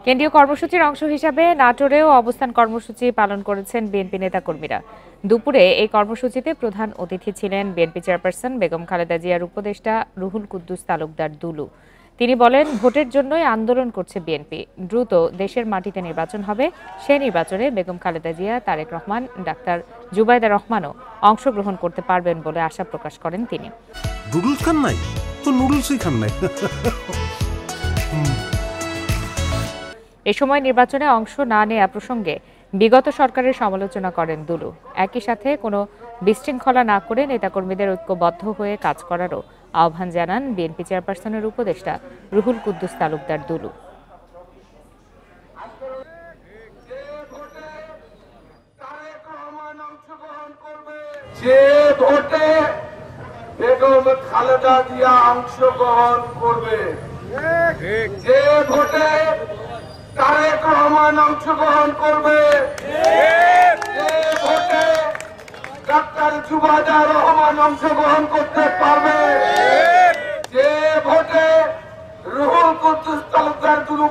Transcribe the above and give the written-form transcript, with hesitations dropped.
কেন্দ্রীয় কর্মসূচির অংশ হিসাবে নাটোরেও অবস্থান কর্মসূচি পালন করেছেন বিএনপি নেতাকর্মীরা। দুপুরে এই কর্মসূচিতে প্রধান অতিথি ছিলেন বিএনপি চেয়ারপারসন বেগম খালেদা জিয়ার উপদেষ্টা রুহুল কুদ্দুস তালুকদার দুলু। তিনি বলেন, ভোটের জন্যই আন্দোলন করছে বিএনপি। দ্রুত দেশের মাটিতে নির্বাচন হবে। সে নির্বাচনে বেগম খালেদা জিয়া, তারেক রহমান, ডাক্তার জুবাইদা রহমানও অংশগ্রহণ করতে পারবেন বলে আশা প্রকাশ করেন তিনি। নুডলস খান নাই তো নুডলসই খান নাই। এ সময় নির্বাচনে অংশ না নেয়া প্রসঙ্গে বিগত সরকারের সমালোচনা করেন দুলু। একই সাথে কোনো বিশৃঙ্খলা না করে নেতাকর্মীদের ঐক্যবদ্ধ হয়ে কাজ করারও আহ্বান জানান বিএনপি চেয়ারপারসনের উপদেষ্টা রুহুল কুদ্দুস তালুকদার দুলু। যে ভোটে বেগম খালেদা জিয়া অংশগ্রহণ করবে, যে ভোটে তারেক রহমান অংশগ্রহণ করবে, যে ভোটে ডাক্তার জুবাইদা রহমান অংশগ্রহণ করতে পারবে, যে ভোটে রুহুল কুদ্দুস তালুকদার দুলু